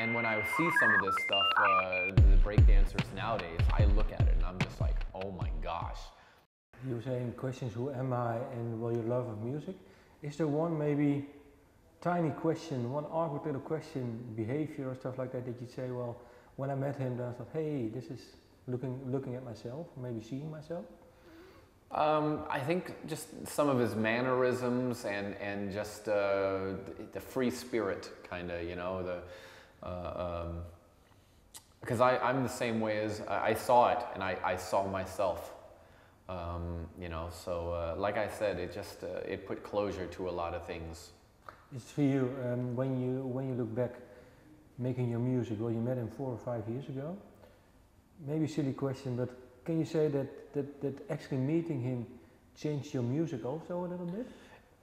And when I see some of this stuff, the breakdancers nowadays, I look at it and I'm just like, oh my gosh. You were saying questions, who am I and well, your love of music. Is there one maybe tiny question, one awkward little question, behavior or stuff like that, that you'd say, well, when I met him, then I thought, hey, this is looking at myself, maybe seeing myself? I think just some of his mannerisms and just the free spirit, kind of, you know, because I'm the same way as I saw it, and I saw myself, you know. So like I said, it just it put closure to a lot of things. It's for you when you look back, making your music. Well, you met him 4 or 5 years ago. Maybe a silly question, but can you say that actually meeting him changed your music also a little bit?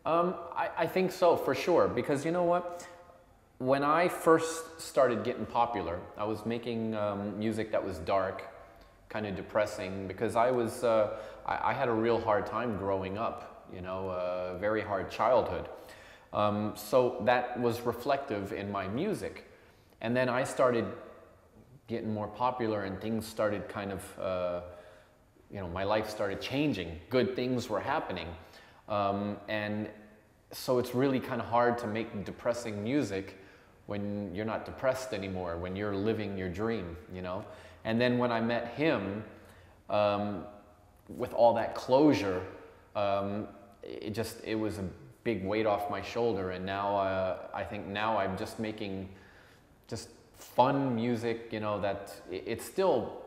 I think so, for sure, because you know what? When I first started getting popular, I was making music that was dark, kind of depressing, because I had a real hard time growing up, you know, a very hard childhood. So that was reflective in my music. And then I started getting more popular and things started kind of, you know, my life started changing. Good things were happening. And so it's really kind of hard to make depressing music when you're not depressed anymore, when you're living your dream, you know? And then when I met him, with all that closure, it was a big weight off my shoulder. And now I think now I'm just making just fun music, you know, that it's still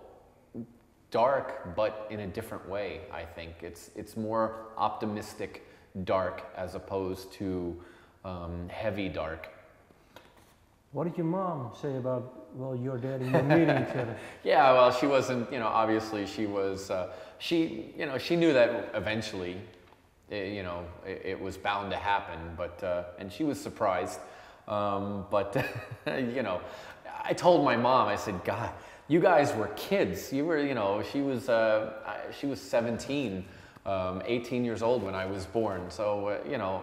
dark, but in a different way. I think it's more optimistic dark as opposed to heavy dark. What did your mom say about, well, your dad and you meeting each other? Yeah, well, she wasn't, you know, obviously she was, you know, she knew that eventually, you know, it was bound to happen, but, and she was surprised, but, you know, I told my mom, I said, God, you guys were kids. You were, you know, she was 17, 18 years old when I was born. So, you know,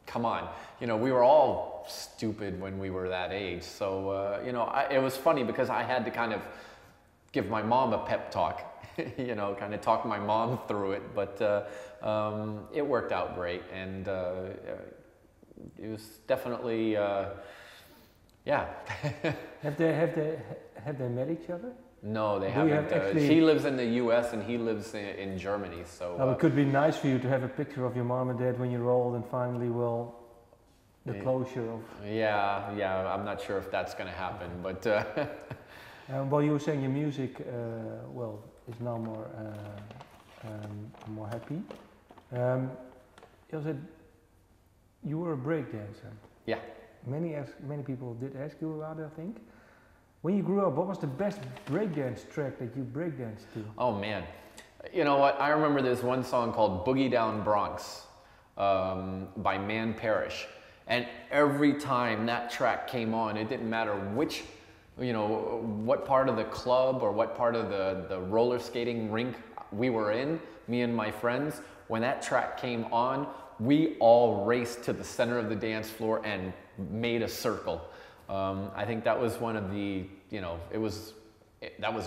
come on. You know, we were all stupid when we were that age. So, you know, it was funny because I had to kind of give my mom a pep talk, you know, kind of talk my mom through it. But it worked out great. And it was definitely, yeah. Have they met each other? No, they haven't. She lives in the US and he lives in Germany. So well, it could be nice for you to have a picture of your mom and dad when you're old and finally, well, the closure of. Yeah. I'm not sure if that's going to happen, but. Well, you were saying your music, well, is now more happy. You said you were a breakdancer. Yeah. Many people did ask you about it, I think. When you grew up, what was the best breakdance track that you breakdanced to? Oh man, you know what? I remember there's one song called "Boogie Down Bronx" by Man Parrish, and every time that track came on, it didn't matter which, you know, what part of the club or what part of the roller skating rink we were in, me and my friends. When that track came on, we all raced to the center of the dance floor and made a circle. I think that was one of the, you know, that was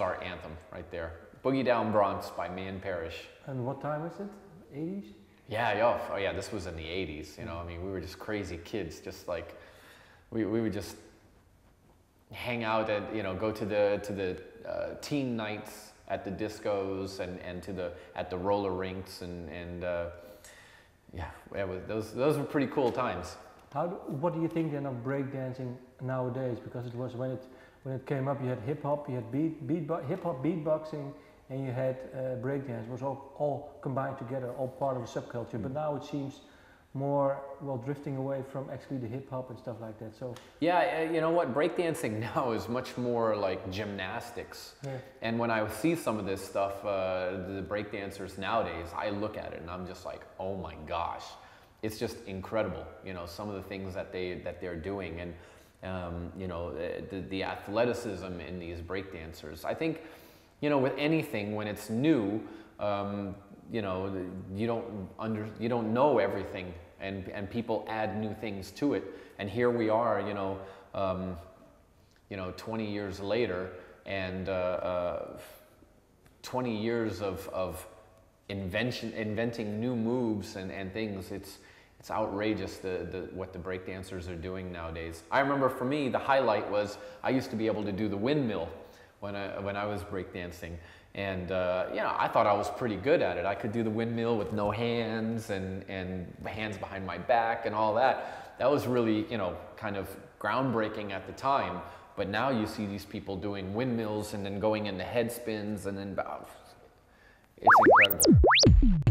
our anthem right there. Boogie Down Bronx by Man Parrish. And what time was it? 80s? Yeah, oh yeah, this was in the 80s, you know, I mean, we were just crazy kids, just like, we would just hang out at, you know, go to the teen nights at the discos and at the roller rinks and yeah, those were pretty cool times. What do you think then of breakdancing nowadays? Because it was when it came up, you had hip hop, you had hip hop beatboxing, and you had breakdance. It was all combined together, all part of a subculture. But now it seems more, well, drifting away from actually the hip hop and stuff like that. So yeah, you know what? Breakdancing now is much more like gymnastics. Yeah. And when I see some of this stuff, the breakdancers nowadays, I look at it and I'm just like, oh my gosh. It's just incredible, you know, some of the things that they're doing, and you know, the athleticism in these breakdancers. I think, you know, with anything when it's new, you know, you don't know everything, and people add new things to it. And here we are, you know, you know, 20 years later, and 20 years of inventing new moves and things. It's outrageous what the breakdancers are doing nowadays. I remember for me, the highlight was I used to be able to do the windmill when I was breakdancing. And you know, I thought I was pretty good at it. I could do the windmill with no hands and hands behind my back and all that. That was really, you know, kind of groundbreaking at the time. But now you see these people doing windmills and then going into head spins and then it's incredible.